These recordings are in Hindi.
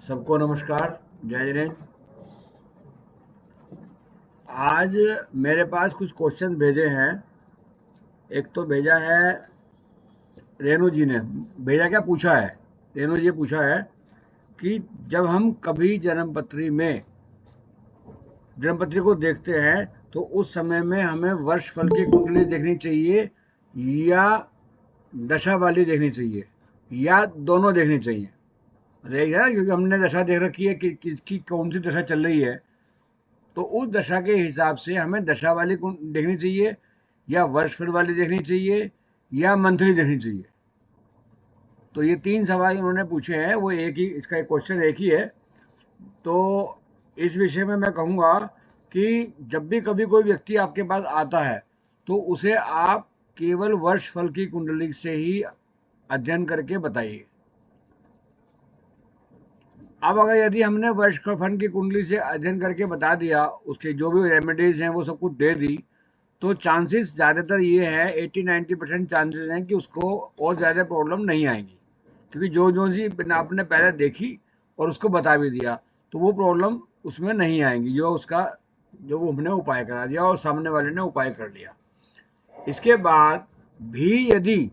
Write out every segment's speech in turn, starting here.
सबको नमस्कार, जय जिनेन्द्र। आज मेरे पास कुछ क्वेश्चन भेजे हैं। एक तो भेजा है रेणु जी ने। भेजा क्या पूछा है, रेणु जी पूछा है कि जब हम कभी जन्मपत्री को देखते हैं तो उस समय में हमें वर्ष फल की कुंडली देखनी चाहिए या दशा वाली देखनी चाहिए या दोनों देखनी चाहिए। रहेगा, क्योंकि हमने दशा देख रखी है कि किसकी कौन सी दशा चल रही है, तो उस दशा के हिसाब से हमें दशा वाली देखनी चाहिए या वर्षफल वाली देखनी चाहिए या मंथली देखनी चाहिए। तो ये तीन सवाल उन्होंने पूछे हैं, वो एक ही, इसका एक क्वेश्चन एक ही है। तो इस विषय में मैं कहूँगा कि जब भी कभी कोई व्यक्ति आपके पास आता है तो उसे आप केवल वर्ष फल की कुंडली से ही अध्ययन करके बताइए। अब अगर यदि हमने वर्ष फल की कुंडली से अध्ययन करके बता दिया, उसके जो भी रेमेडीज हैं वो सब कुछ दे दी, तो चांसेस ज़्यादातर ये है, 80-90% चांसेस हैं कि उसको और ज़्यादा प्रॉब्लम नहीं आएगी, क्योंकि जो जो सी आपने पहले देखी और उसको बता भी दिया तो वो प्रॉब्लम उसमें नहीं आएंगी, जो वो हमने उपाय करा दिया और सामने वाले ने उपाय कर लिया। इसके बाद भी यदि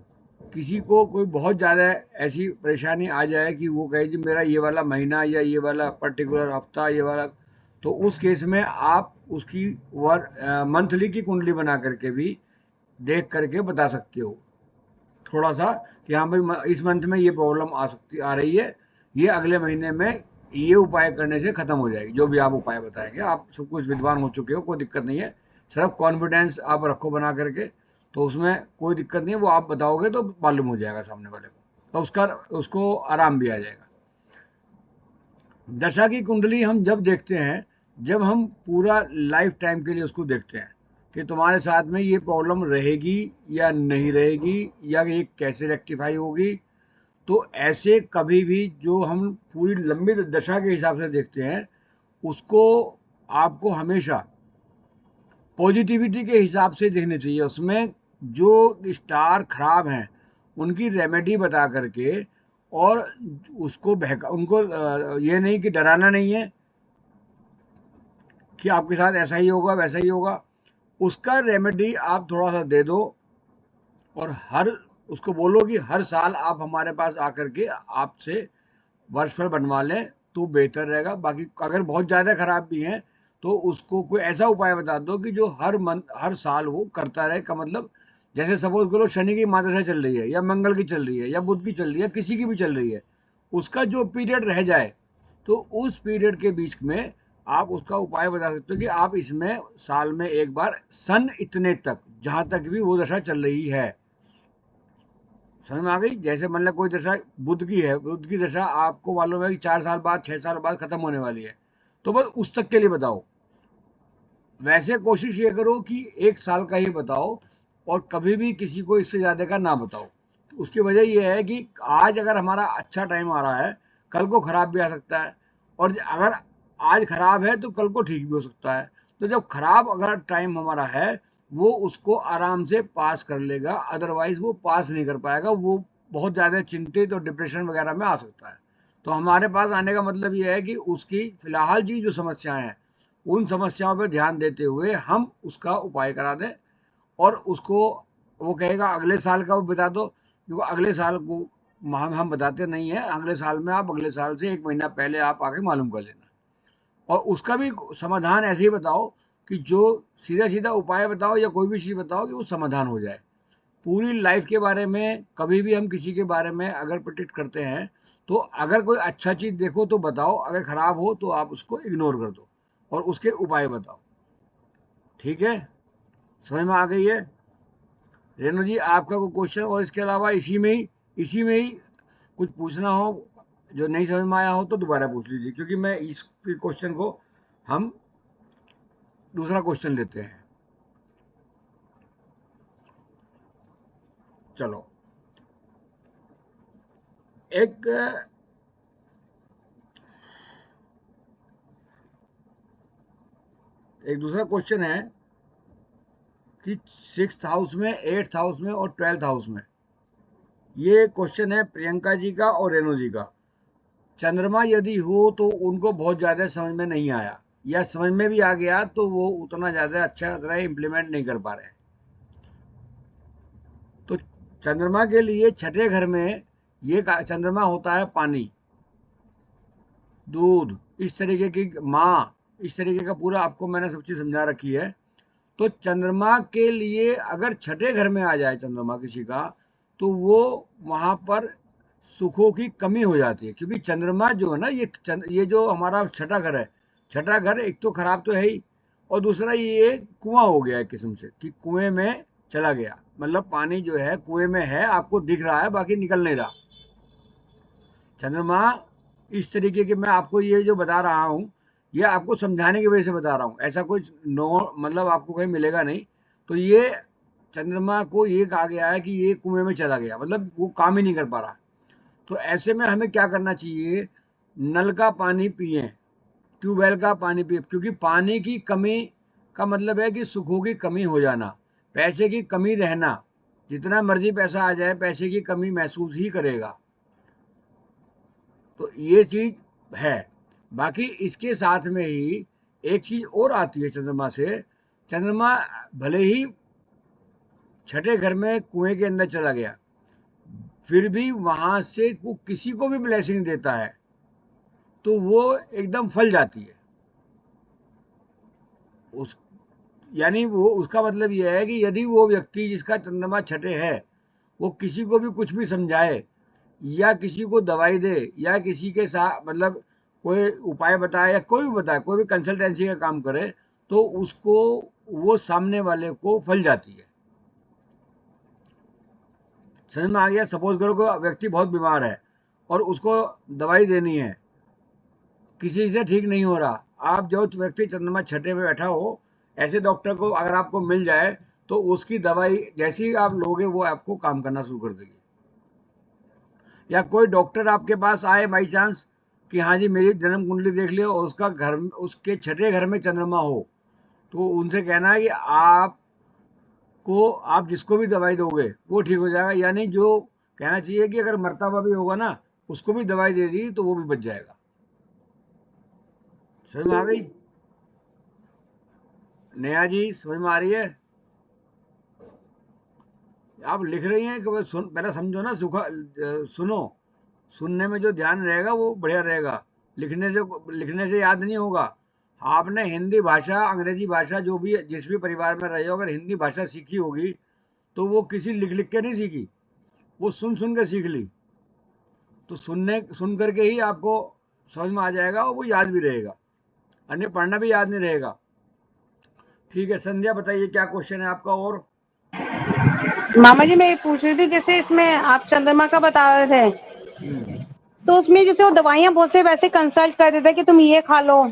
किसी को कोई बहुत ज़्यादा ऐसी परेशानी आ जाए कि वो कहे जी मेरा ये वाला महीना या ये वाला पर्टिकुलर हफ्ता ये वाला, तो उस केस में आप उसकी मंथली की कुंडली बना करके भी देख करके बता सकते हो थोड़ा सा, कि हाँ भाई इस मंथ में ये प्रॉब्लम आ रही है, ये अगले महीने में ये उपाय करने से खत्म हो जाएगी। जो भी आप उपाय बताएंगे, आप सब कुछ विद्वान हो चुके हो, कोई दिक्कत नहीं है। सिर्फ कॉन्फिडेंस आप रखो बना करके, तो उसमें कोई दिक्कत नहीं है। वो आप बताओगे तो मालूम हो जाएगा सामने वाले को, तो उसको आराम भी आ जाएगा। दशा की कुंडली हम जब देखते हैं, जब हम पूरा लाइफ टाइम के लिए उसको देखते हैं कि तुम्हारे साथ में ये प्रॉब्लम रहेगी या नहीं रहेगी या ये कैसे रेक्टिफाई होगी। तो ऐसे कभी भी जो हम पूरी लंबी दशा के हिसाब से देखते हैं, उसको आपको हमेशा पॉजिटिविटी के हिसाब से देखने चाहिए। उसमें जो स्टार खराब हैं उनकी रेमेडी बता करके, और उसको बहका उनको ये नहीं कि डराना नहीं है कि आपके साथ ऐसा ही होगा वैसा ही होगा। उसका रेमेडी आप थोड़ा सा दे दो और उसको बोलो कि हर साल आप हमारे पास आकर के आपसे वर्षफल बनवा लें तो बेहतर रहेगा। बाकी अगर बहुत ज़्यादा खराब भी हैं तो उसको कोई ऐसा उपाय बता दो कि जो हर साल वो करता रहे। का मतलब, जैसे सपोज करो शनि की महादशा चल रही है या मंगल की चल रही है या बुध की चल रही है, किसी की भी चल रही है, उसका जो पीरियड रह जाए तो उस पीरियड के बीच में आप उसका उपाय बता सकते हो कि आप इसमें साल में एक बार सन इतने तक, जहां तक भी वो दशा चल रही है, समझ में आ गई। जैसे मतलब कोई दशा बुध की है, बुध की दशा आपको मालूम है कि 4 साल बाद 6 साल बाद खत्म होने वाली है, तो बस उस तक के लिए बताओ। वैसे कोशिश ये करो कि 1 साल का ही बताओ और कभी भी किसी को इससे ज्यादा का ना बताओ। उसकी वजह यह है कि आज अगर हमारा अच्छा टाइम आ रहा है, कल को खराब भी आ सकता है, और अगर आज खराब है तो कल को ठीक भी हो सकता है। तो जब खराब अगर टाइम हमारा है, वो उसको आराम से पास कर लेगा, अदरवाइज वो पास नहीं कर पाएगा। वो बहुत ज़्यादा चिंतित और डिप्रेशन वगैरह में आ सकता है। तो हमारे पास आने का मतलब ये है कि उसकी फिलहाल की जो समस्याएं हैं, उन समस्याओं पर ध्यान देते हुए हम उसका उपाय करा दें। और उसको, वो कहेगा अगले साल का वो बता दो, क्योंकि अगले साल को हम बताते नहीं है। अगले साल में आप अगले साल से 1 महीना पहले आप आके मालूम कर लेना, और उसका भी समाधान ऐसे ही बताओ कि जो सीधा सीधा उपाय बताओ या कोई भी चीज़ बताओ कि वो समाधान हो जाए। पूरी लाइफ के बारे में कभी भी हम किसी के बारे में अगर प्रिडिक्ट करते हैं, तो अगर कोई अच्छा चीज़ देखो तो बताओ, अगर खराब हो तो आप उसको इग्नोर कर दो और उसके उपाय बताओ। ठीक है, समझ में आ गई है रेणु जी आपका कोई क्वेश्चन? और इसके अलावा इसी में ही कुछ पूछना हो, जो नहीं समझ में आया हो तो दोबारा पूछ लीजिए, क्योंकि मैं इस क्वेश्चन को, हम दूसरा क्वेश्चन लेते हैं। चलो, एक एक दूसरा क्वेश्चन है कि 6th हाउस में, 8th हाउस में और 12th हाउस में, ये क्वेश्चन है प्रियंका जी का और रेणु जी का। चंद्रमा यदि हो तो उनको बहुत ज़्यादा समझ में नहीं आया, या समझ में भी आ गया तो वो उतना ज़्यादा अच्छा तरह इम्प्लीमेंट नहीं कर पा रहे हैं। तो चंद्रमा के लिए छठे घर में ये चंद्रमा होता है पानी, दूध, इस तरीके की माँ, इस तरीके का पूरा आपको मैंने सब चीज़ समझा रखी है। तो चंद्रमा के लिए अगर छठे घर में आ जाए चंद्रमा किसी का, तो वो वहाँ पर सुखों की कमी हो जाती है, क्योंकि चंद्रमा जो है ना, ये जो हमारा छठा घर है, छठा घर एक तो खराब तो है ही, और दूसरा ये कुआं हो गया एक किस्म से, कि कुएं में चला गया, मतलब पानी जो है कुएं में है, आपको दिख रहा है बाकी निकल नहीं रहा। चंद्रमा इस तरीके के, मैं आपको ये जो बता रहा हूँ, ये आपको समझाने की वजह से बता रहा हूँ, ऐसा कुछ नो मतलब आपको कहीं मिलेगा नहीं। तो ये चंद्रमा को ये कहा गया है कि ये कुएं में चला गया, मतलब वो काम ही नहीं कर पा रहा। तो ऐसे में हमें क्या करना चाहिए, नल का पानी पिए, ट्यूबवेल का पानी पिए, क्योंकि पानी की कमी का मतलब है कि सुखों की कमी हो जाना, पैसे की कमी रहना, जितना मर्जी पैसा आ जाए पैसे की कमी महसूस ही करेगा। तो ये चीज है। बाकी इसके साथ में ही एक चीज और आती है चंद्रमा से, चंद्रमा भले ही छठे घर में कुएं के अंदर चला गया, फिर भी वहां से वो किसी को भी ब्लेसिंग देता है तो वो एकदम फल जाती है। उस यानी वो उसका मतलब यह है कि यदि वो व्यक्ति जिसका चंद्रमा छठे है, वो किसी को भी कुछ भी समझाए, या किसी को दवाई दे, या किसी के साथ मतलब कोई उपाय बताए, या कोई भी बताए, कोई भी कंसल्टेंसी का काम करे, तो उसको वो सामने वाले को फल जाती है। समझ में आ गया? सपोज करो कि व्यक्ति बहुत बीमार है और उसको दवाई देनी है, किसी से ठीक नहीं हो रहा, आप जो व्यक्ति चंद्रमा छठे में बैठा हो, ऐसे डॉक्टर को अगर आपको मिल जाए तो उसकी दवाई जैसी ही आप लोगे वो आपको काम करना शुरू कर देगी। या कोई डॉक्टर आपके पास आए बाई चांस कि हाँ जी मेरी जन्म कुंडली देख लियो और उसका घर, उसके छठे घर में चंद्रमा हो, तो उनसे कहना है कि आप जिसको भी दवाई दोगे वो ठीक हो जाएगा, यानी जो कहना चाहिए कि अगर मरता हुआ भी होगा ना, उसको भी दवाई दे दी तो वो भी बच जाएगा। समझ में आ गई? नेहा जी समझ में आ रही है? आप लिख रही हैं कि सुन, पहले समझो ना, सुनो, सुनने में जो ध्यान रहेगा वो बढ़िया रहेगा, लिखने से याद नहीं होगा। आपने हिंदी भाषा, अंग्रेजी भाषा, जो भी जिस भी परिवार में रहे हो, अगर हिंदी भाषा सीखी होगी तो वो किसी लिख लिख के नहीं सीखी, वो सुन सुन के सीख ली। तो सुन करके ही आपको समझ में आ जाएगा और वो याद भी रहेगा, अन्य पढ़ना भी याद नहीं रहेगा। ठीक है संध्या, बताइए क्या क्वेश्चन है आपका? और मामा जी मैं ये पूछ रही थी, जैसे इसमें आप चंद्रमा का बता रहे थे, तो उसमें जैसे वो दवाइयाँ बहुत से वैसे कंसल्ट कर देते हैं कि तुम ये खा लो,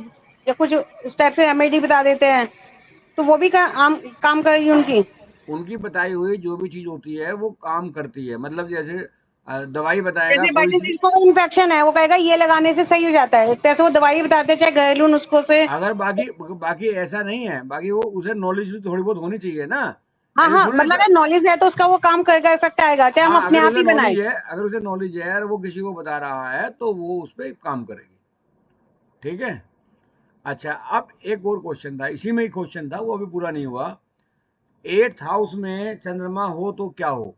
या कुछ उस टाइप से रेमेडी बता देते हैं, तो वो भी काम करेगी उनकी? उनकी बताई हुई जो भी चीज होती है वो काम करती है, मतलब जैसे दवाई बताएगा जैसे बाई कोई चांस सी, इसको इन्फेक्शन है, वो कहेगा ये लगाने से सही हो जाता है, एक तरह से वो दवाई बताते हैं चाहे घरेलू नुस्खों से। अगर बाकी बाकी ऐसा नहीं है, बाकी वो उसे नॉलेज भी थोड़ी बहुत होनी चाहिए ना। हाँ ऐसे हाँ, थोड़ा मतलब सा, अगर नॉलेज है तो उसका वो काम करेगा, इफेक्ट आएगा, चाहे हम हाँ अपने आप ही बनाए। अगर उसे नॉलेज है और वो किसी को बता रहा है तो वो उस पर काम करेगी। ठीक है। अच्छा, अब एक और क्वेश्चन था, इसी में ही क्वेश्चन था, वो अभी पूरा नहीं हुआ। 8th हाउस में चंद्रमा हो तो क्या हो?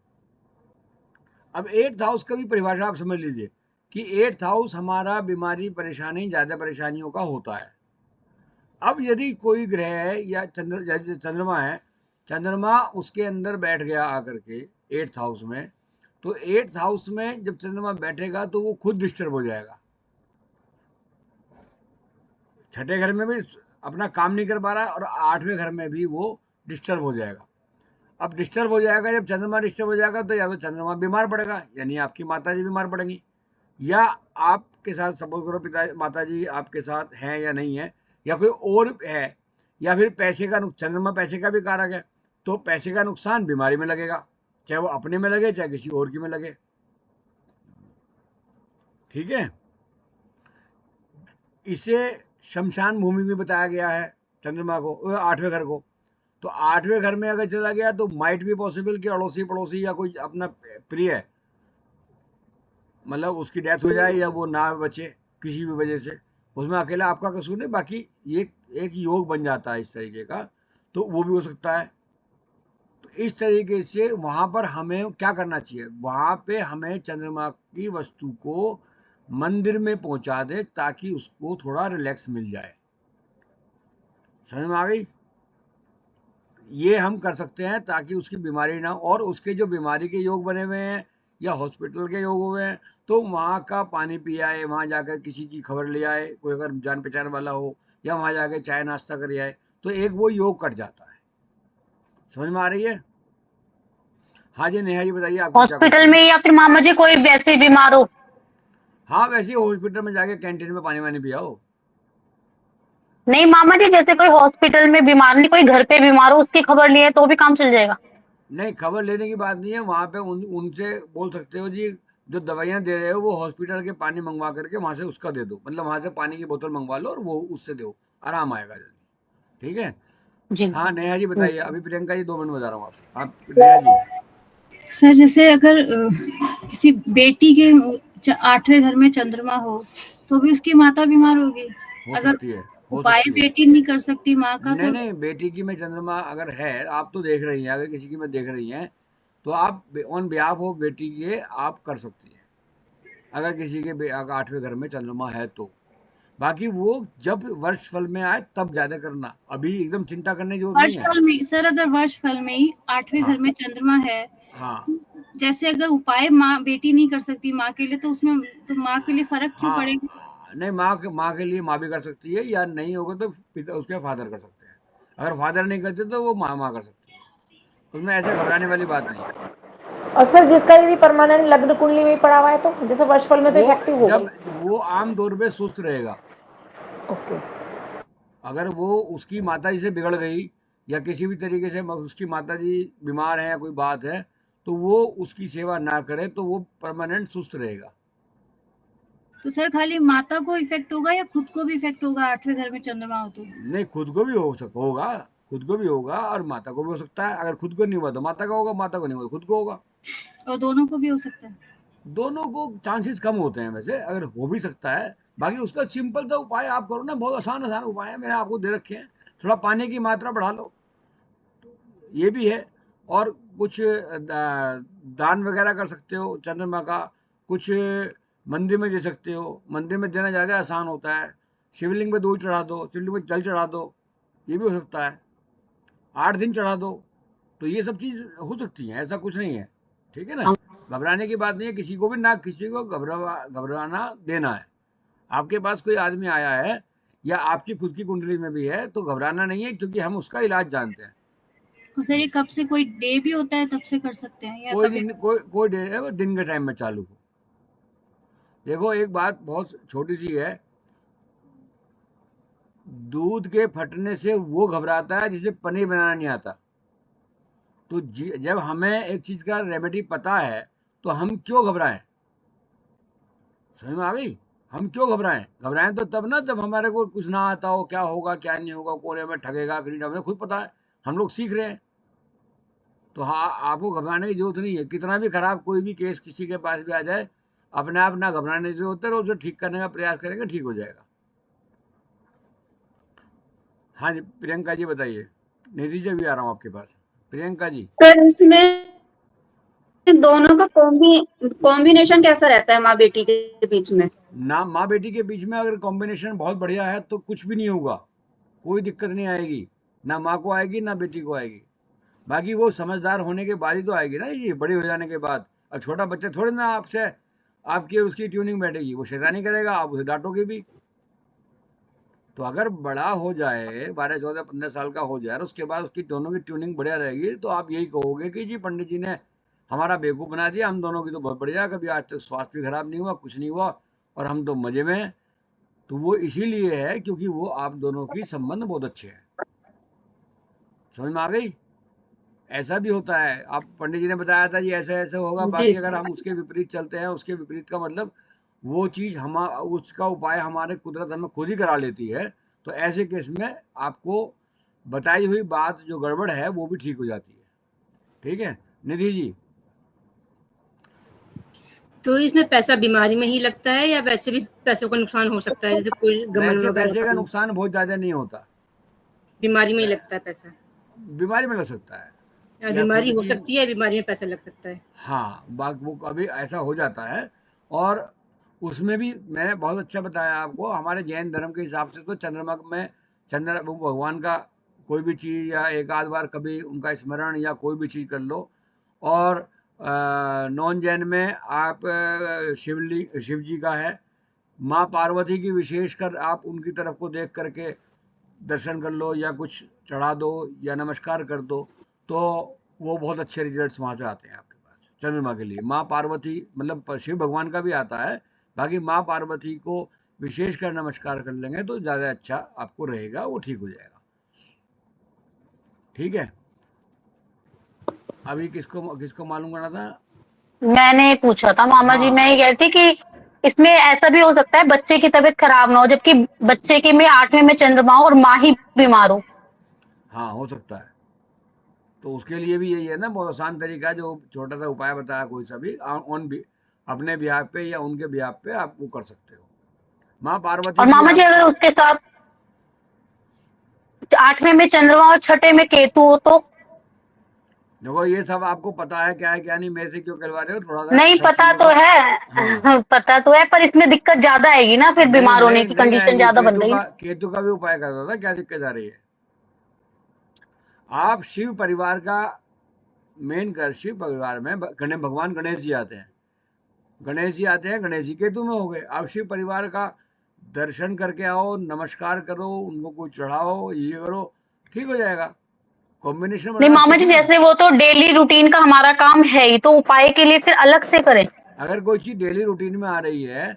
अब 8th हाउस का भी परिभाषा आप समझ लीजिए कि 8th हाउस हमारा बीमारी, परेशानी, ज्यादा परेशानियों का होता है। अब यदि कोई ग्रह है या चंद्रमा है, चंद्रमा उसके अंदर बैठ गया आकर के 8th हाउस में, तो 8th हाउस में जब चंद्रमा बैठेगा तो वो खुद डिस्टर्ब हो जाएगा। छठे घर में भी अपना काम नहीं कर पा रहा और 8वें घर में भी वो डिस्टर्ब हो जाएगा। अब डिस्टर्ब हो जाएगा, जब चंद्रमा डिस्टर्ब हो जाएगा तो या तो चंद्रमा बीमार पड़ेगा, यानी आपकी माता जी बीमार पड़ेंगी, या आपके साथ सपोज करो पिता माता जी आपके साथ हैं या नहीं है, या कोई और है, या फिर पैसे का चंद्रमा पैसे का भी कारक है, तो पैसे का नुकसान बीमारी में लगेगा, चाहे वो अपने में लगे चाहे किसी और की में लगे। ठीक है। इसे शमशान भूमि भी बताया गया है चंद्रमा को, 8वें घर को। तो 8वें घर में अगर चला गया तो माइट भी पॉसिबल कि अड़ोसी पड़ोसी या कोई अपना प्रिय, मतलब उसकी डेथ हो जाए या वो ना बचे। किसी भी वजह से, उसमें अकेला आपका कसूर नहीं, बाकी ये एक योग बन जाता है इस तरीके का, तो वो भी हो सकता है। तो इस तरीके से वहां पर हमें क्या करना चाहिए, वहां पे हमें चंद्रमा की वस्तु को मंदिर में पहुंचा दे ताकि उसको थोड़ा रिलैक्स मिल जाए। समझ में आ गई? ये हम कर सकते हैं ताकि उसकी बीमारी ना, और उसके जो बीमारी के योग बने हुए हैं या हॉस्पिटल के योग हुए हैं, तो वहाँ का पानी पी आए, वहाँ जाकर किसी की खबर ले आए, कोई अगर जान पहचान वाला हो, या वहाँ जाके चाय नाश्ता कर आए, तो एक वो योग कट जाता है। समझ में आ रही है? हाँ जी नेहा जी बताइए, आपकी क्या हॉस्पिटल क्वेश्चन में है? या फिर मामा जी कोई वैसे बीमार हो? हाँ वैसे ही हॉस्पिटल में जाके कैंटीन में पानी वानी पियाओ। नहीं मामा जी, जैसे कोई हॉस्पिटल में बीमार नहीं, कोई घर पे बीमार हो, उसकी खबर लिए तो भी काम चल जाएगा? नहीं खबर लेने की बात नहीं है, वहाँ पे उनसे बोल सकते हो जी, जो दवाइयाँ दे रहे हो वो हॉस्पिटल के पानी मंगवा करके वहाँ से उसका दे दो, मतलब वहाँ से पानी की बोतल मंगवा लो और वो उससे दो, आराम आएगा जल्दी। ठीक है? जी। हाँ नेहा जी बताइए, अभी प्रियंका जी 2 मिनट बता रहा हूँ आपसे। आप नेहा जी। सर जैसे अगर किसी बेटी के 8वें घर में चंद्रमा हो तो भी उसकी माता बीमार होगी? हो अगर सकती है, हो उपाय सकती है। बेटी नहीं कर सकती माँ का नहीं तो? नहीं, बेटी की में चंद्रमा अगर है, आप तो देख रही हैं, अगर किसी की में देख रही हैं तो आप ऑन बिहाफ हो बेटी के आप कर सकती हैं, अगर किसी के 8वें घर में चंद्रमा है तो। बाकी वो जब वर्ष फल में आए तब ज्यादा करना, अभी एकदम चिंता करने की जरूरत नहीं वर्ष है। फल में सर, अगर वर्ष फल में ही 8वें घर हाँ में चंद्रमा है, हाँ जैसे अगर उपाय माँ बेटी नहीं कर सकती माँ के लिए, तो उसमें तो माँ के लिए फर्क क्यों पड़ेगा? हाँ, नहीं माँ के लिए माँ भी कर सकती है, या नहीं होगा तो पिता उसके फादर कर सकते हैं। अगर फादर नहीं करते तो वो माँ कर सकती है, उसमें ऐसे घबराने वाली बात नहीं है। और सर जिसका यदि परमानेंट लग्न कुंडली में पड़ा हुआ है तो जैसे वर्षफल में तो वो इफेक्टिव हो जब गई। वो आम तौर पे सुस्त रहेगा, ओके। अगर वो उसकी माता जी से बिगड़ गई या किसी भी तरीके से उसकी माता जी बीमार है या कोई बात है, तो वो उसकी सेवा ना करे तो वो परमानेंट सुस्त रहेगा। तो सर खाली माता को इफेक्ट होगा या खुद को भी इफेक्ट होगा 8वें घर में चंद्रमा हो तो? नहीं खुद को भी होगा, खुद को भी होगा और माता को भी हो सकता है। अगर खुद को नहीं हुआ तो माता का होगा, माता को नहीं हुआ तो खुद को होगा। और दोनों को भी हो सकता है? दोनों को चांसेस कम होते हैं वैसे, अगर हो भी सकता है। बाकी उसका सिंपल सा उपाय आप करो ना, बहुत आसान आसान उपाय है, मैंने आपको दे रखे हैं। थोड़ा पानी की मात्रा बढ़ा लो, ये भी है। और कुछ दान वगैरह कर सकते हो चंद्रमा का, कुछ मंदिर में दे सकते हो, मंदिर में देना ज़्यादा आसान होता है। शिवलिंग पे दूध चढ़ा दो, शिवलिंग पे जल चढ़ा दो, ये भी हो सकता है। 8 दिन चढ़ा दो, तो ये सब चीज़ हो सकती हैं, ऐसा कुछ नहीं है। ठीक है ना? घबराने की बात नहीं है, किसी को भी ना किसी को घबराना देना है। आपके पास कोई आदमी आया है या आपकी खुद की कुंडली में भी है तो घबराना नहीं है, क्योंकि हम उसका इलाज जानते हैं। और सर ये कब से, कोई डे भी होता है तब से कर सकते हैं या कोई कभी? दिन कोई डे है, वो दिन के टाइम में चालू हो। देखो एक बात बहुत छोटी सी है, दूध के फटने से वो घबराता है जिसे पनीर बनाना नहीं आता। तो जब हमें एक चीज का रेमेडी पता है तो हम क्यों घबराएं? समझ में आ गई? हम क्यों घबराएं? घबराएं तो तब ना जब हमारे को कुछ ना आता हो, क्या होगा क्या नहीं होगा, कौन हमें ठगेगा कि नहीं, हमें खुद पता है, हम लोग सीख रहे हैं। तो हाँ, आपको घबराने की जरूरत नहीं है। कितना भी खराब कोई भी केस किसी के पास भी आ जाए, अपने आप ना घबराने की जरूरत है, उसे ठीक करने का प्रयास करेंगे, ठीक हो जाएगा। हाँ जी प्रियंका जी बताइए, निधि जी भी आ रहा हूँ आपके पास। प्रियंका जी। सर इसमें दोनों का कॉम्बिनेशन कैसा रहता है माँ बेटी के बीच में? ना माँ बेटी के बीच में अगर कॉम्बिनेशन बहुत बढ़िया है तो कुछ भी नहीं होगा, कोई दिक्कत नहीं आएगी, ना माँ को आएगी ना बेटी को आएगी। बाकी वो समझदार होने के बाद ही तो आएगी ना, ये बड़ी हो जाने के बाद। अब छोटा बच्चा थोड़े ना आपसे आपकी उसकी ट्यूनिंग बैठेगी, वो शैतानी करेगा, आप उसे डांटोगे भी। तो अगर बड़ा हो जाए, 12 14 15 साल का हो जाए, उसके बाद उसकी दोनों की ट्यूनिंग बढ़िया रहेगी, तो आप यही कहोगे कि जी पंडित जी ने हमारा बेवकूफ़ बना दिया, हम दोनों की तो बहुत बढ़िया, कभी आज तक स्वास्थ्य भी खराब नहीं हुआ, कुछ नहीं हुआ, और हम तो मजे में हैं। तो वो इसीलिए है क्योंकि वो आप दोनों की संबंध बहुत अच्छे हैं। समझ में आ गई? ऐसा भी होता है, आप पंडित जी ने बताया था जी ऐसे ऐसे होगा, जी बाकी अगर सर। हम उसके विपरीत चलते हैं, उसके विपरीत का मतलब वो चीज़ हम उसका उपाय हमारे कुदरत हमें खुद ही करा लेती है। तो ऐसे केस में आपको बताई हुई बात जो गड़बड़ है वो भी ठीक हो जाती है। ठीक है निधि जी? तो इसमें पैसा बीमारी में ही लगता है या वैसे भी पैसों का नुकसान हो सकता है, जैसे कोई गमन वैसे वगैरह पैसे का होता है, नुकसान बहुत ज्यादा नहीं होता, बीमारी में ही लगता है पैसा? बीमारी में लग सकता है या या बीमारी खुद हो की। सकती है, बीमारी में पैसा लग सकता है। हाँ, वो अभी ऐसा हो जाता है। और उसमें भी मैंने बहुत अच्छा बताया आपको, हमारे जैन धर्म के हिसाब से तो चंद्रमा में वो भगवान का कोई भी चीज़ या एक आध बार कभी उनका स्मरण या कोई भी चीज़ कर लो। और नॉन जैन में आप शिव जी का है, माँ पार्वती की विशेषकर आप उनकी तरफ को देख करके दर्शन कर लो या कुछ चढ़ा दो या नमस्कार कर दो, तो वो बहुत अच्छे रिजल्ट्स वहाँ से आते हैं आपके पास चंद्रमा के लिए। माँ पार्वती मतलब शिव भगवान का भी आता है, बाकी माँ पार्वती को विशेषकर नमस्कार कर लेंगे तो ज़्यादा अच्छा आपको रहेगा, वो ठीक हो जाएगा। ठीक है, अभी किसको किसको मालूम करना था? मैंने पूछा था मामा जी, हाँ मैं ये कह रही थी कि इसमें ऐसा भी हो सकता है बच्चे की तबीयत खराब ना हो, जबकि बच्चे के में 8वें में चंद्रमा हो और माँ ही बीमार हो। हाँ, हो सकता है। तो उसके लिए भी यही है ना, बहुत आसान तरीका है, जो छोटा सा उपाय बताया कोई सा भी ऑन भी अपने बिहाफ पे या उनके बिहाफ पे आप वो कर सकते हो। माँ और पार्वती की मामा जी आप अगर उसके साथ 8वें में चंद्रमा और 6ठे में केतु हो तो? देखो ये सब आपको पता है क्या है क्या नहीं, मेरे से क्यों करवा रहे हो, थोड़ा सा नहीं सब पता चीजों तो का। हाँ, है पता तो है, पर इसमें दिक्कत ज्यादा आएगी ना, फिर नहीं बीमार होने नहीं की नहीं कंडीशन आएगी, ज्यादा बन गई। केतु का भी उपाय कर दो ना, क्या दिक्कत आ रही है? आप शिव परिवार का मेन कर, शिव परिवार में भगवान गणेश जी आते हैं, गणेश जी आते हैं, गणेश जी केतु में हो गए। आप शिव परिवार का दर्शन करके आओ, नमस्कार करो, उनको कुछ चढ़ाओ, ये करो, ठीक हो जाएगा। कॉम्बिनेशन नहीं बनाना मामा जी, सीखो ना। जैसे वो तो डेली रूटीन का हमारा काम है ही, तो उपाय के लिए फिर अलग से करें? अगर कोई चीज़ डेली रूटीन में आ रही है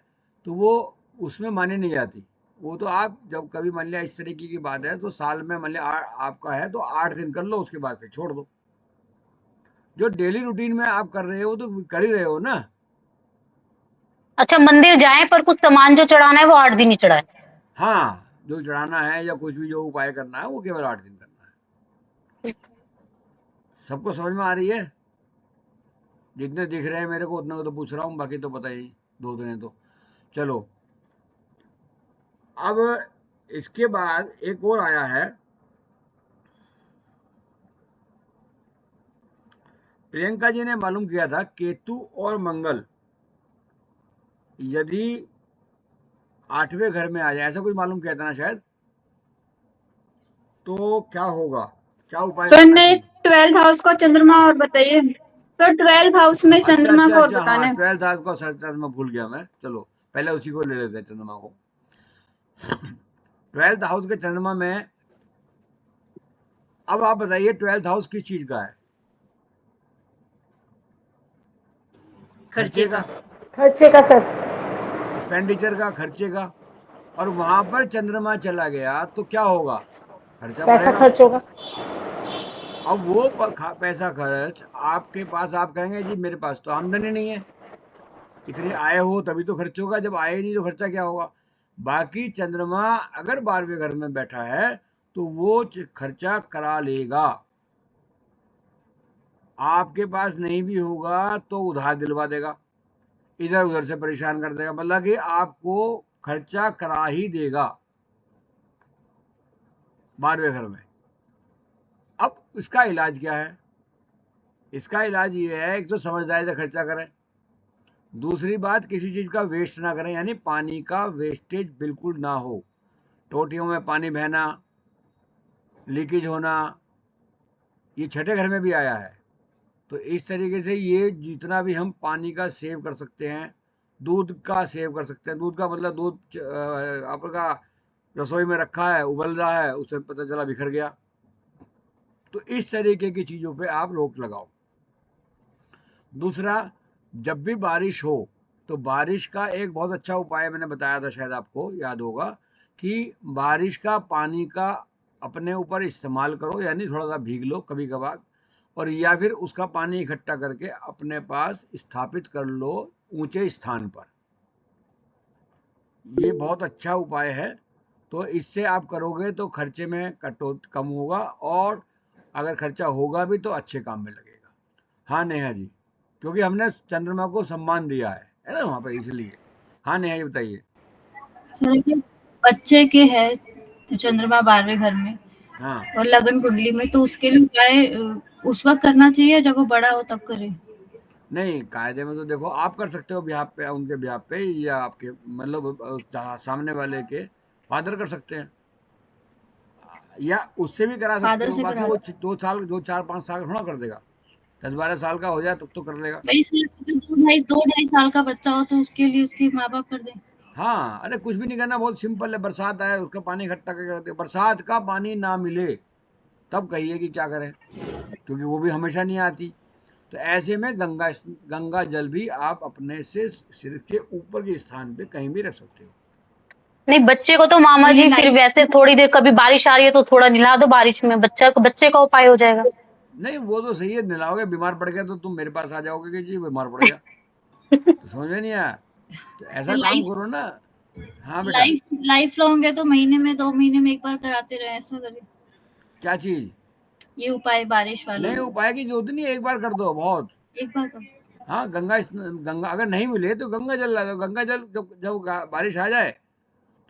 तो वो उसमें मानी नहीं जाती। वो तो आप जब कभी मान लिया इस तरीके की बात है तो साल में मान लिया आपका है तो 8 दिन कर लो, उसके बाद फिर छोड़ दो। जो डेली रूटीन में आप कर रहे हो तो कर ही रहे हो ना। अच्छा, मंदिर जाएं पर कुछ सामान जो चढ़ाना है वो 8 दिन ही चढ़ाए? हाँ, जो चढ़ाना है या कुछ भी जो उपाय करना है वो केवल 8 दिन करना है। सबको समझ में आ रही है? जितने दिख रहे हैं मेरे को उतने को तो पूछ रहा हूँ, बाकी तो पता ही 2 दिन है तो। चलो, अब इसके बाद एक और आया है, प्रियंका जी ने मालूम किया था केतु और मंगल यदि 8वें घर में आ जाए, ऐसा कुछ मालूम किया था ना शायद, तो क्या होगा, क्या उपाय सर करना ने चाहिए? 12th हाउस को चंद्रमा और बताइए। तो 12th हाउस में अच्छा चंद्रमा अच्छा को और अच्छा, हाँ बताना है। 12th को सच में भूल गया मैं। चलो पहले उसी को ले लेते हैं, चंद्रमा को। 12th हाउस के चंद्रमा में, अब आप बताइए 12th हाउस किस चीज का है? खर्चे का। खर्चे का सर। एक्सपेंडिचर का, खर्चे का। और वहां पर चंद्रमा चला गया तो क्या होगा? खर्चा पैसा बढ़ेगा। खर्च होगा। अब वो पैसा खर्च आपके पास, आप कहेंगे जी मेरे पास तो आमदनी नहीं है, इतनी आय हो तभी तो खर्च होगा, जब आए नहीं तो खर्चा क्या होगा? बाकी चंद्रमा अगर 12वें घर में बैठा है तो वो खर्चा करा लेगा। आपके पास नहीं भी होगा तो उधार दिलवा देगा, इधर उधर से परेशान कर देगा, मतलब कि आपको खर्चा करा ही देगा 12वें घर में। अब इसका इलाज क्या है? इसका इलाज ये है, एक तो समझदारी से खर्चा करें, दूसरी बात किसी चीज का वेस्ट ना करें, यानी पानी का वेस्टेज बिल्कुल ना हो। टोटियों में पानी बहना, लीकेज होना, ये 6ठे घर में भी आया है। तो इस तरीके से ये जितना भी हम पानी का सेव कर सकते हैं, दूध का सेव कर सकते हैं। दूध का मतलब दूध आपका रसोई में रखा है, उबल रहा है, उसे पता चला बिखर गया, तो इस तरीके की चीजों पे आप रोक लगाओ। दूसरा, जब भी बारिश हो तो बारिश का एक बहुत अच्छा उपाय मैंने बताया था, शायद आपको याद होगा, कि बारिश का पानी का अपने ऊपर इस्तेमाल करो, यानी थोड़ा सा भीग लो कभी कभार, और या फिर उसका पानी इकट्ठा करके अपने पास स्थापित कर लो ऊंचे स्थान पर। ये बहुत अच्छा उपाय है। तो इससे आप करोगे तो खर्चे में कम होगा, और अगर खर्चा होगा भी तो अच्छे काम में लगेगा। हाँ नेहा जी, क्योंकि हमने चंद्रमा को सम्मान दिया है, है ना वहाँ पे, इसलिए। हाँ नेहा, ये बताइए। सर ये बच्चे के है चंद्रमा 12वें घर में हाँ और लगन कुंडली में, तो उसके लिए उपाय उस वक्त करना चाहिए जब वो बड़ा हो तब करे? नहीं, कायदे में तो देखो आप कर सकते हो ब्याह पे, उनके ब्याह पे, या आपके मतलब सामने वाले के फादर कर सकते हैं, या उससे भी करा सकते फादर हो। से बाकी करा वो लो। 2 साल, 2 4 5 साल थोड़ा कर देगा, 10 12 साल का हो जाए तब तो कर लेगा। भाई सर अगर 2 ढाई साल का बच्चा हो तो उसके लिए उसके माँ बाप कर दें। हाँ, अरे कुछ भी नहीं करना, बहुत सिंपल है। बरसात आए, उसका पानी इकट्ठा करके रखते, बरसात का पानी ना मिले तब कहिए कि क्या करें, क्योंकि वो भी हमेशा नहीं आती। तो ऐसे में गंगा जल भी आप अपने से सिर के ऊपर के स्थान पे कहीं भी रख सकते हो। नहीं, बच्चे को तो मामा और ये जी फिर लाइफ वैसे थोड़ी देर, कभी बारिश आ रही है तो थोड़ा नहला दो बारिश में, बच्चे का उपाय हो जाएगा। नहीं वो तो सही है, नहलाओगे, बीमार पड़ गया तो तुम मेरे पास आ जाओगे कि जी बीमार पड़ गया, तो समझ में नहीं आया। तो सर ऐसा काम लाइफ करो ना। हाँ बेटा। लाइफ लाइफ लॉन्ग है तो महीने में 2 महीने में एक बार कराते रहे, ऐसा करें क्या चीज? ये उपाय बारिश वाला नहीं, उपाय की जरूरत नहीं है, एक बार कर दो बहुत। एक बार कर। हाँ, गंगा अगर नहीं मिले तो गंगा जल ला दो। गंगा जल जब जब बारिश आ जाए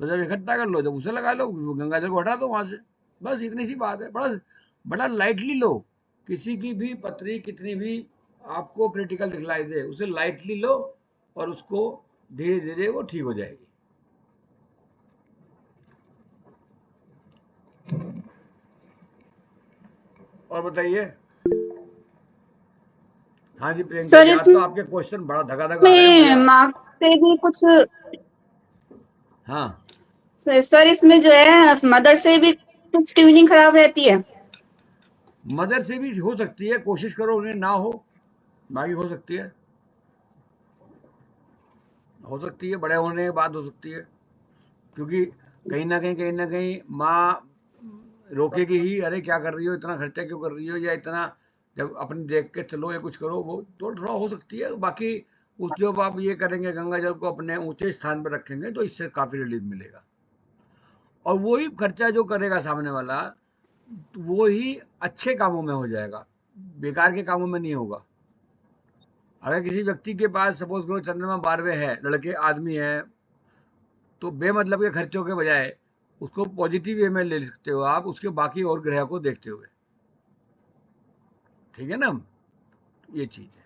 तो जब इकट्ठा कर लो, जब उसे लगा लो, गंगा जल को हटा दो वहां से। बस इतनी सी बात है। बड़ा बड़ा लाइटली लो। किसी की भी पथरी कितनी भी आपको क्रिटिकल दिखलाई दे, उसे लाइटली लो और उसको धीरे धीरे वो ठीक हो जाएगी। और बताइए। हाँ जी प्रियंका सर जी, आज तो इसमें आपके क्वेश्चन बड़ा धगाधक आ रहे हैं, मजा। माँ से भी कुछ, हाँ, सर इसमें जो है मदर से भी कुछ ट्यूनिंग खराब रहती है? मदर से भी हो सकती है, कोशिश करो उन्हें ना हो, बाकी हो सकती है, बड़े होने के बाद हो सकती है। क्योंकि कहीं ना कहीं माँ रोकेगी ही, अरे क्या कर रही हो, इतना खर्चा क्यों कर रही हो, या इतना जब अपने देख के चलो या कुछ करो, वो तो थोड़ा हो सकती है। बाकी उस जब आप ये करेंगे, गंगा जल को अपने ऊंचे स्थान पर रखेंगे, तो इससे काफी रिलीफ मिलेगा। और वही खर्चा जो करेगा सामने वाला, वो ही अच्छे कामों में हो जाएगा, बेकार के कामों में नहीं होगा। अगर किसी व्यक्ति के पास सपोज करो चंद्रमा 12वें है, लड़के आदमी है, तो बेमतलब के खर्चों के बजाय उसको पॉजिटिव वे में ले सकते हो आप, उसके बाकी और ग्रह को देखते हुए। ठीक है ना, ये चीज है।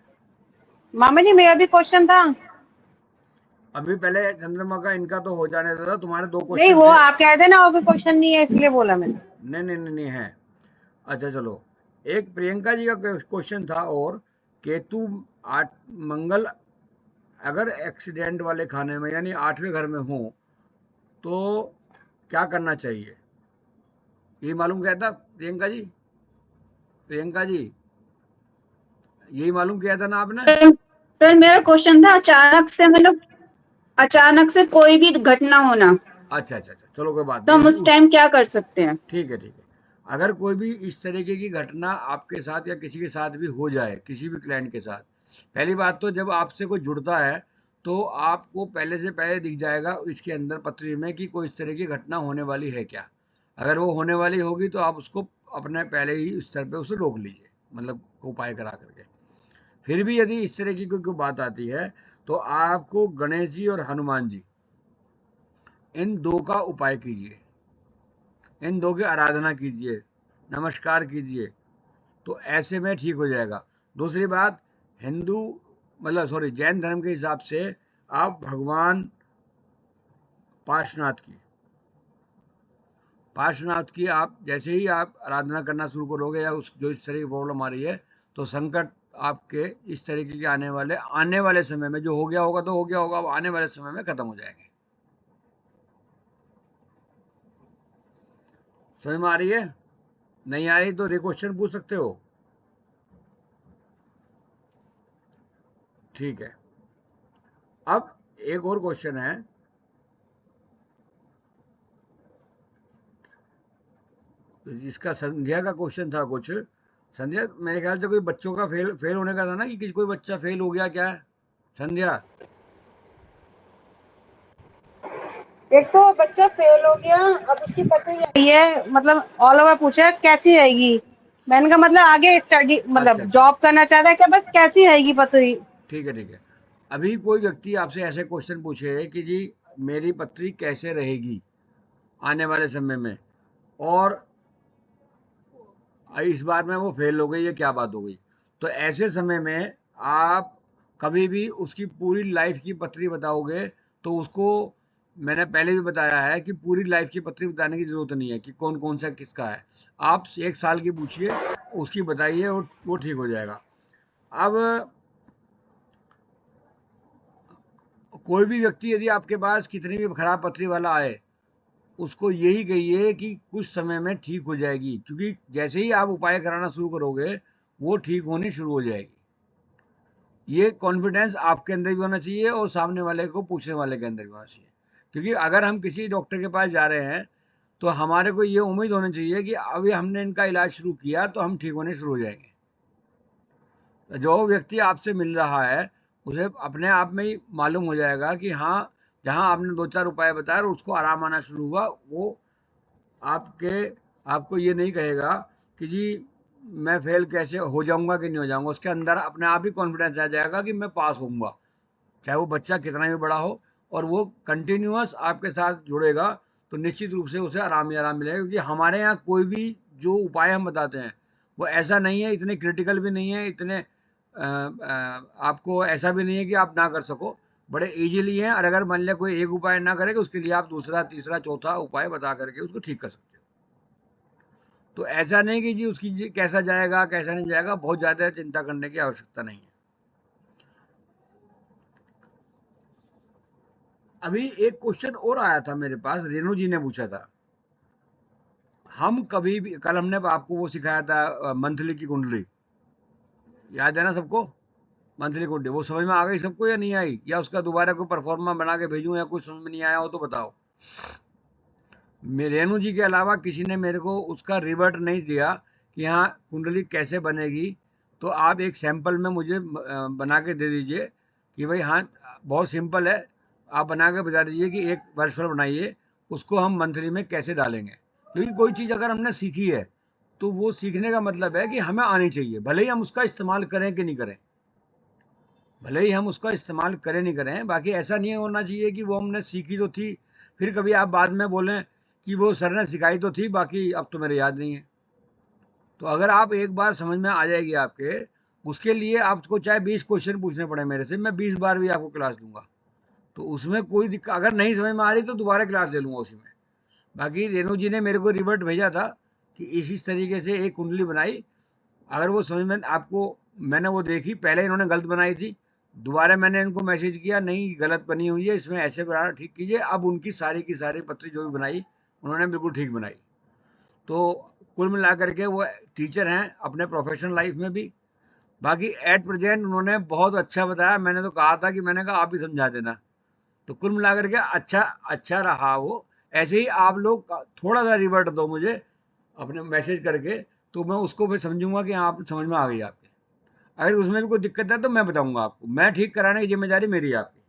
मामा जी मेरा भी क्वेश्चन था। अभी पहले चंद्रमा का इनका तो हो जाने दो, तुम्हारे 2 नहीं क्वेश्चन वो थे। आप कह देना और भी क्वेश्चन नहीं है इसलिए बोला मैंने। नहीं नहीं नहीं, नहीं है। अच्छा चलो, एक प्रियंका जी का क्वेश्चन था, और केतु 8 मंगल अगर एक्सीडेंट वाले खाने में यानी 8वें घर में हो तो क्या करना चाहिए, ये मालूम किया था प्रियंका जी? प्रियंका जी, यही मालूम किया था ना आपने? सर मेरा क्वेश्चन था, अचानक से कोई भी घटना होना, अच्छा अच्छा अच्छा, चलो कोई बात तो हम नहीं। उस टाइम क्या कर सकते हैं? ठीक है ठीक है। अगर कोई भी इस तरीके की घटना आपके साथ या किसी के साथ भी हो जाए, किसी भी क्लाइंट के साथ, पहली बात तो जब आपसे कोई जुड़ता है तो आपको पहले से पहले दिख जाएगा इसके अंदर पत्री में कि कोई इस तरह की घटना होने वाली है क्या। अगर वो होने वाली होगी तो आप उसको अपने पहले ही स्तर पे उसे रोक लीजिए, मतलब उपाय करा करके। फिर भी यदि इस तरह की कोई बात आती है तो आपको गणेश जी और हनुमान जी, इन 2 का उपाय कीजिए, इन 2 की आराधना कीजिए, नमस्कार कीजिए, तो ऐसे में ठीक हो जाएगा। दूसरी बात, हिंदू मतलब सॉरी जैन धर्म के हिसाब से आप भगवान पार्श्वनाथ की आप जैसे ही आप आराधना करना शुरू करोगे, या उस जो इस तरह की प्रॉब्लम आ रही है, तो संकट आपके इस तरीके के आने वाले समय में, जो हो गया होगा तो हो गया होगा, अब आने वाले समय में खत्म हो जाएंगे। समझ में आ रही है? नहीं आ रही तो क्वेश्चन पूछ सकते हो। ठीक है। अब एक और क्वेश्चन है, जिसका संध्या का क्वेश्चन था कुछ। संध्या, मेरे ख्याल से कोई बच्चों का फेल होने का था ना, कि कोई बच्चा फेल हो गया क्या है संध्या? एक तो बच्चा फेल हो गया, अब उसकी पता है मतलब ऑल ओवर पूछा कैसी रहेगी। मैंने कहा मतलब आगे स्टडी अच्छा मतलब अच्छा, जॉब करना चाहता है क्या, बस कैसी रहेगी पता ही। ठीक है ठीक है। अभी कोई व्यक्ति आपसे ऐसे क्वेश्चन पूछे कि जी मेरी पत्री कैसे रहेगी आने वाले समय में, और इस बार में वो फेल हो गई, ये क्या बात हो गई, तो ऐसे समय में आप कभी भी उसकी पूरी लाइफ की पत्री बताओगे तो उसको, मैंने पहले भी बताया है कि पूरी लाइफ की पत्री बताने की जरूरत नहीं है कि कौन कौन सा किसका है। आप 1 साल की पूछिए, उसकी बताइए, वो ठीक हो जाएगा। अब कोई भी व्यक्ति यदि आपके पास कितनी भी खराब पत्री वाला आए, उसको यही कहिए कि कुछ समय में ठीक हो जाएगी, क्योंकि जैसे ही आप उपाय कराना शुरू करोगे वो ठीक होनी शुरू हो जाएगी। ये कॉन्फिडेंस आपके अंदर भी होना चाहिए और सामने वाले को पूछने वाले के अंदर भी होना चाहिए, क्योंकि अगर हम किसी डॉक्टर के पास जा रहे हैं तो हमारे को ये उम्मीद होनी चाहिए कि अभी हमने इनका इलाज शुरू किया तो हम ठीक होने शुरू हो जाएंगे। जो व्यक्ति आपसे मिल रहा है उसे अपने आप में ही मालूम हो जाएगा कि हाँ, जहाँ आपने 2-4 उपाय बताए और उसको आराम आना शुरू हुआ, वो आपको ये नहीं कहेगा कि जी मैं फेल कैसे हो जाऊंगा कि नहीं हो जाऊंगा। उसके अंदर अपने आप ही कॉन्फिडेंस आ जाएगा कि मैं पास होऊंगा, चाहे वो बच्चा कितना भी बड़ा हो, और वो कंटिन्यूअस आपके साथ जुड़ेगा तो निश्चित रूप से उसे आराम ही आराम मिलेगा। क्योंकि हमारे यहाँ कोई भी जो उपाय हम बताते हैं वो ऐसा नहीं है, इतने क्रिटिकल भी नहीं है, इतने आपको ऐसा भी नहीं है कि आप ना कर सको, बड़े इजीली हैं। और अगर मान लिया कोई एक उपाय ना करेगा, उसके लिए आप दूसरा, तीसरा, चौथा उपाय बता करके उसको ठीक कर सकते हो। तो ऐसा नहीं कि जी उसकी कैसा जाएगा कैसा नहीं जाएगा, बहुत ज़्यादा चिंता करने की आवश्यकता नहीं है। अभी एक क्वेश्चन और आया था मेरे पास, रेणु जी ने पूछा था, हम कभी भी, कल हमने आपको वो सिखाया था मंथली की कुंडली, याद है ना सबको? मंथली कुंडली वो समझ में आ गई सबको या नहीं आई, या उसका दोबारा कोई परफॉर्मा बना के भेजूं, या कुछ समझ में नहीं आया हो तो बताओ। रेणु जी के अलावा किसी ने मेरे को उसका रिवर्ट नहीं दिया कि हाँ कुंडली कैसे बनेगी, तो आप एक सैंपल में मुझे बना के दे दीजिए कि भाई हाँ बहुत सिंपल है, आप बना के बता दीजिए कि एक वर्षफल बनाइए, उसको हम मंथली में कैसे डालेंगे। क्योंकि कोई चीज़ अगर हमने सीखी है तो वो सीखने का मतलब है कि हमें आनी चाहिए, भले ही हम उसका इस्तेमाल करें कि नहीं करें, भले ही हम उसका इस्तेमाल करें नहीं करें। बाकी ऐसा नहीं होना चाहिए कि वो हमने सीखी तो थी, फिर कभी आप बाद में बोलें कि वो सर ने सिखाई तो थी, बाकी अब तो मेरे याद नहीं है। तो अगर आप एक बार समझ में आ जाएगी आपके, उसके लिए आपको चाहे 20 क्वेश्चन पूछने पड़े मेरे से, मैं 20 बार भी आपको क्लास दूंगा, तो उसमें कोई दिक्कत, अगर नहीं समझ में आ रही तो दोबारा क्लास ले लूँगा उसी में। बाकी रेणु जी ने मेरे को रिवर्ट भेजा था कि इस तरीके से एक कुंडली बनाई, अगर वो समझ में आपको, मैंने वो देखी, पहले इन्होंने गलत बनाई थी, दोबारा मैंने इनको मैसेज किया नहीं गलत बनी हुई है, इसमें ऐसे बनाना, ठीक कीजिए। अब उनकी सारी की सारी पत्री जो भी बनाई उन्होंने बिल्कुल ठीक बनाई। तो कुल मिला करके वो टीचर हैं अपने प्रोफेशनल लाइफ में भी। बाकी एट प्रेजेंट उन्होंने बहुत अच्छा बताया, मैंने तो कहा था कि मैंने कहा आप ही समझा देना, तो कुल मिला करके अच्छा रहा वो। ऐसे ही आप लोग थोड़ा सा रिवर्ट दो मुझे अपने मैसेज करके, तो मैं उसको फिर समझूंगा कि आप समझ में आ गई आपके। अगर उसमें भी कोई दिक्कत है तो मैं बताऊंगा आपको, मैं ठीक कराने की जिम्मेदारी मेरी है आपकी।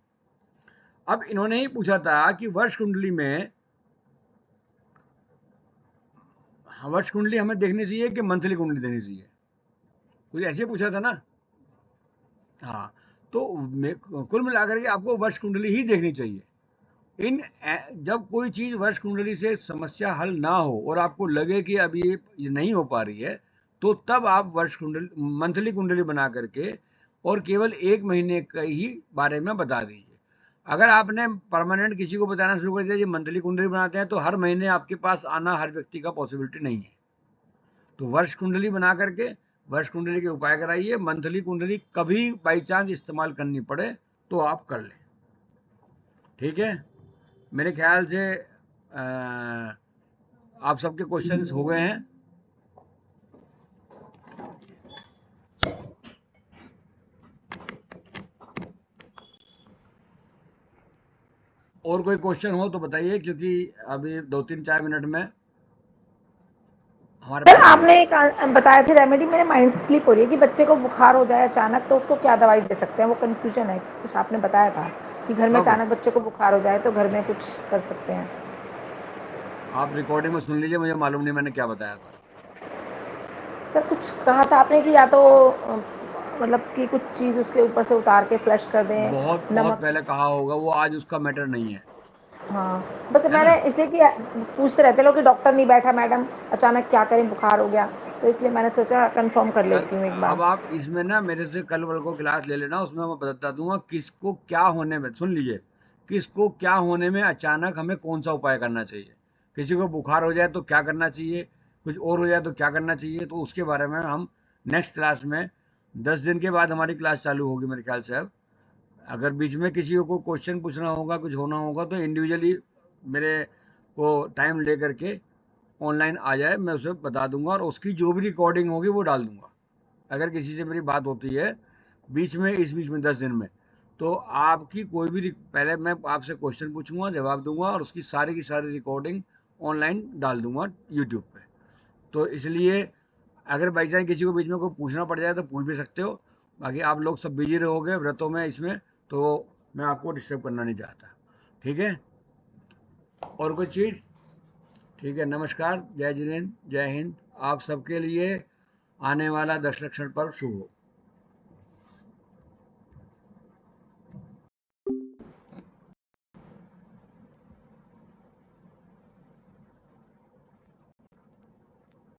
अब इन्होंने ही पूछा था कि वर्ष कुंडली में, वर्ष कुंडली हमें देखनी चाहिए कि मंथली कुंडली देखनी चाहिए, कुछ ऐसे पूछा था ना। हाँ, तो कुल मिलाकर के आपको वर्ष कुंडली ही देखनी चाहिए। जब कोई चीज वर्ष कुंडली से समस्या हल ना हो और आपको लगे कि अब ये नहीं हो पा रही है, तो तब आप वर्ष कुंडली, मंथली कुंडली बना करके और केवल 1 महीने का ही बारे में बता दीजिए। अगर आपने परमानेंट किसी को बताना शुरू कर दिया ये मंथली कुंडली बनाते हैं, तो हर महीने आपके पास आना हर व्यक्ति का पॉसिबिलिटी नहीं है। तो वर्ष कुंडली बना करके वर्ष कुंडली के उपाय कराइए। मंथली कुंडली कभी बाई चांस इस्तेमाल करनी पड़े तो आप कर लें, ठीक है। मेरे ख्याल से आप सबके क्वेश्चंस हो गए हैं। और कोई क्वेश्चन हो तो बताइए, क्योंकि अभी 2-3-4 मिनट में हमारे सर पास आपने एक बताया थी रेमेडी, मेरे माइंड स्लिप हो रही है कि बच्चे को बुखार हो जाए अचानक तो उसको क्या दवाई दे सकते हैं, वो कंफ्यूजन है। कुछ आपने बताया था कि घर में अचानक बच्चे को बुखार हो जाए तो घर में कुछ कर सकते हैं। आप रिकॉर्डिंग में सुन लीजिए, मुझे मालूम नहीं मैंने क्या बताया था। सर कुछ कहा था आपने कि या तो मतलब कि कुछ चीज उसके ऊपर से उतार के फ्लश कर दें, बहुत नमक। पहले कहा होगा, वो आज उसका मैटर नहीं है। हाँ, बस है मैंने ना? इसलिए कि पूछते रहते लोग कि डॉक्टर नहीं बैठा मैडम, अचानक क्या करें, बुखार हो गया, तो इसलिए मैंने सोचा कंफर्म कर लेती हूँ एक बार। अब आप इसमें ना मेरे से कल वाल को क्लास ले लेना, उसमें मैं बता दूंगा किसको क्या होने में, सुन लीजिए, किसको क्या होने में अचानक हमें कौन सा उपाय करना चाहिए। किसी को बुखार हो जाए तो क्या करना चाहिए, कुछ और हो जाए तो क्या करना चाहिए, तो उसके बारे में हम नेक्स्ट क्लास में 10 दिन के बाद हमारी क्लास चालू होगी मेरे ख्याल से। अब अगर बीच में किसी को क्वेश्चन पूछना होगा, कुछ होना होगा, तो इंडिविजुअली मेरे को टाइम ले करके ऑनलाइन आ जाए, मैं उसे बता दूंगा और उसकी जो भी रिकॉर्डिंग होगी वो डाल दूंगा। अगर किसी से मेरी बात होती है बीच में, इस बीच में 10 दिन में, तो आपकी कोई भी पहले मैं आपसे क्वेश्चन पूछूंगा, जवाब दूंगा और उसकी सारी की सारी रिकॉर्डिंग ऑनलाइन डाल दूंगा यूट्यूब पे। तो इसलिए अगर बाई चांस किसी को बीच में कोई पूछना पड़ जाए तो पूछ भी सकते हो। बाकी आप लोग सब बिजी रहोगे व्रतों में इसमें, तो मैं आपको डिस्टर्ब करना नहीं चाहता। ठीक है, और कोई चीज़? ठीक है, नमस्कार, जय जिनेन्द्र, जय हिंद। आप सबके लिए आने वाला दशलक्षण पर्व शुभ हो।